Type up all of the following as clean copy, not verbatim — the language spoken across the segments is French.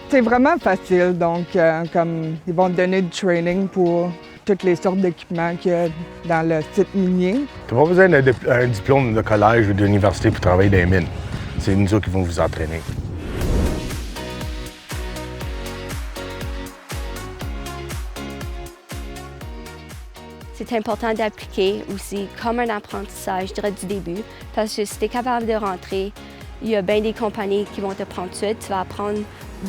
C'est vraiment facile, donc comme ils vont te donner du training pour toutes les sortes d'équipements qu'il y a dans le site minier. Tu n'as pas besoin d'un diplôme de collège ou d'université pour travailler dans les mines. C'est nous autres qui vont vous entraîner. C'est important d'appliquer aussi comme un apprentissage, je dirais, du début, parce que si tu es capable de rentrer, il y a bien des compagnies qui vont te prendre tout de suite, tu vas apprendre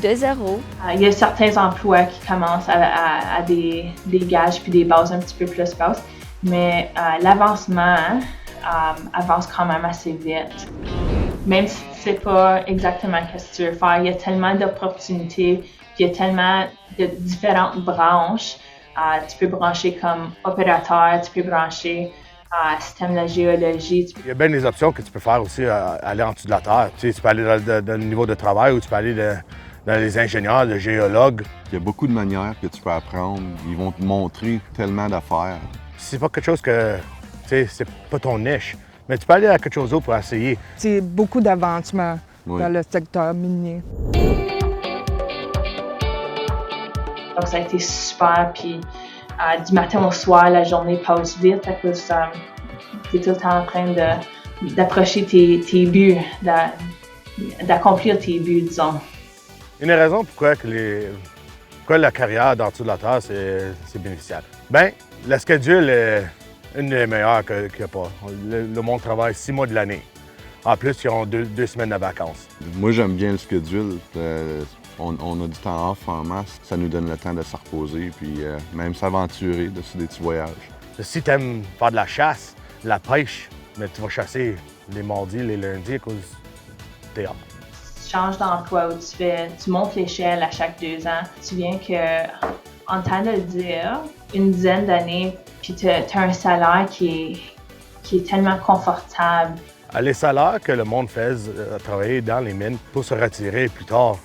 de zéro. Il y a certains emplois qui commencent à des gages puis des bases un petit peu plus basses, mais l'avancement avance quand même assez vite. Même si tu ne sais pas exactement ce que tu veux faire, il y a tellement d'opportunités, puis il y a tellement de différentes branches. Tu peux brancher comme opérateur, tu peux brancher système de géologie. Il y a bien des options que tu peux faire aussi, aller en dessous de la terre. Tu peux aller dans le niveau de travail ou tu peux aller dans les ingénieurs, les géologues. Il y a beaucoup de manières que tu peux apprendre. Ils vont te montrer tellement d'affaires. C'est pas quelque chose que, tu sais, c'est pas ton niche, mais tu peux aller à quelque chose d'autre pour essayer. C'est beaucoup d'avancement dans le secteur minier. Donc ça a été super, puis du matin au soir, la journée passe vite à cause tu es tout le temps en train d'approcher tes buts, d'accomplir tes buts, disons. Une raison pourquoi la carrière dans dessous de la terre, c'est bénéficiaire. Bien, la schedule est une des meilleures qu'il n'y a pas. Le monde travaille 6 mois de l'année. En plus, ils ont 2 semaines de vacances. Moi, j'aime bien le schedule. On a du temps off en masse. Ça nous donne le temps de se reposer puis même s'aventurer sur des petits voyages. Si tu aimes faire de la chasse, de la pêche, mais tu vas chasser les mardis, les lundis à cause t'es hâte. Tu changes d'emploi où tu montes l'échelle à chaque 2 ans. Tu viens en temps de le dire, une dizaine d'années, puis tu as un salaire qui est tellement confortable. Les salaires que le monde fait travailler dans les mines pour se retirer plus tard,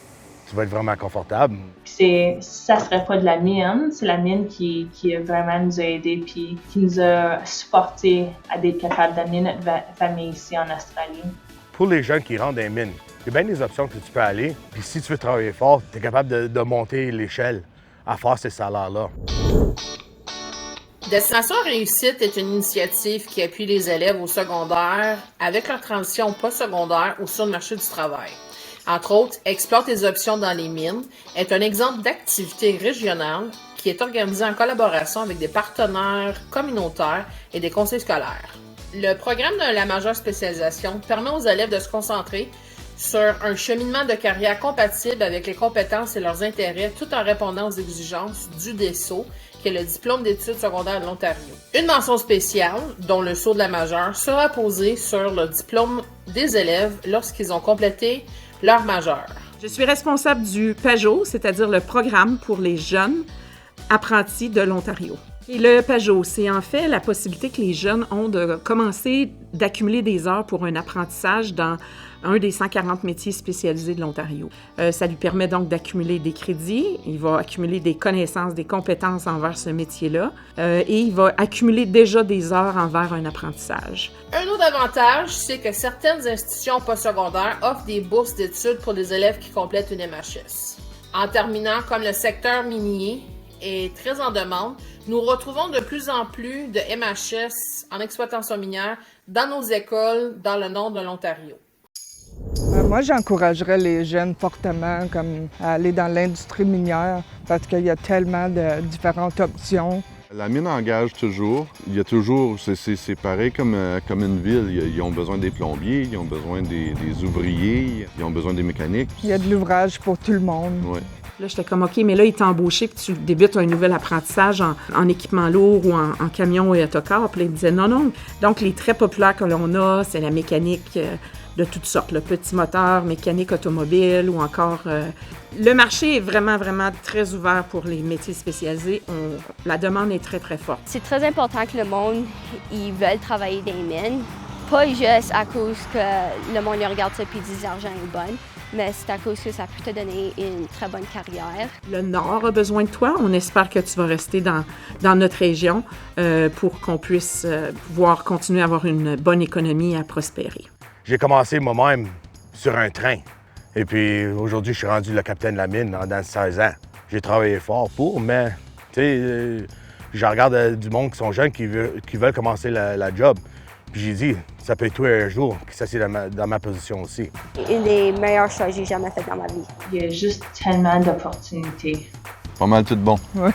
tu vas être vraiment confortable. Ça serait pas de la mine, c'est la mine qui vraiment nous a aidés puis qui nous a supportés à être capables d'amener notre famille ici en Australie. Pour les gens qui rentrent dans les mines, il y a bien des options que tu peux aller. Puis si tu veux travailler fort, tu es capable de monter l'échelle à faire ces salaires-là. Destination Réussite est une initiative qui appuie les élèves au secondaire avec leur transition au post-secondaire ou sur le marché du travail. Entre autres, Explore tes options dans les mines est un exemple d'activité régionale qui est organisée en collaboration avec des partenaires communautaires et des conseils scolaires. Le programme de la majeure spécialisation permet aux élèves de se concentrer sur un cheminement de carrière compatible avec les compétences et leurs intérêts tout en répondant aux exigences du DSO, qui est le diplôme d'études secondaires de l'Ontario. Une mention spéciale, dont le saut de la majeure, sera posée sur le diplôme des élèves lorsqu'ils ont complété leur majeure. Je suis responsable du PAJO, c'est-à-dire le programme pour les jeunes apprentis de l'Ontario. Et le PAJO, c'est en fait la possibilité que les jeunes ont de commencer d'accumuler des heures pour un apprentissage dans un des 140 métiers spécialisés de l'Ontario. Ça lui permet donc d'accumuler des crédits, il va accumuler des connaissances, des compétences envers ce métier-là, et il va accumuler déjà des heures envers un apprentissage. Un autre avantage, c'est que certaines institutions postsecondaires offrent des bourses d'études pour les élèves qui complètent une MHS. En terminant, comme le secteur minier est très en demande, nous retrouvons de plus en plus de MHS en exploitation minière dans nos écoles dans le nord de l'Ontario. Moi, j'encouragerais les jeunes fortement à aller dans l'industrie minière parce qu'il y a tellement de différentes options. La mine engage toujours. Il y a toujours, c'est pareil comme une ville. Ils ont besoin des plombiers, ils ont besoin des ouvriers, ils ont besoin des mécaniques. Il y a de l'ouvrage pour tout le monde. Ouais. Là, j'étais comme, OK, mais là, il t'a embauché puis tu débutes un nouvel apprentissage en équipement lourd ou en camion et autocar. Puis là, il me disait non. Donc, les très populaires que l'on a, c'est la mécanique de toutes sortes, le petit moteur, mécanique automobile ou encore... Le marché est vraiment, vraiment très ouvert pour les métiers spécialisés. La demande est très, très forte. C'est très important que le monde, ils veulent travailler dans les mines. Pas juste à cause que le monde il regarde ça et dit que l'argent est bon, mais c'est à cause que ça peut te donner une très bonne carrière. Le Nord a besoin de toi. On espère que tu vas rester dans notre région pour qu'on puisse pouvoir continuer à avoir une bonne économie et à prospérer. J'ai commencé moi-même sur un train. Et puis aujourd'hui, je suis rendu le capitaine de la mine dans 16 ans. J'ai travaillé fort pour, mais tu sais, je regarde du monde qui sont jeunes qui veulent commencer la job. Puis j'ai dit, ça peut être toi un jour, que ça c'est dans ma position aussi. Une des meilleures choses que j'ai jamais faites dans ma vie. Il y a juste tellement d'opportunités. Pas mal tout bon. Ouais.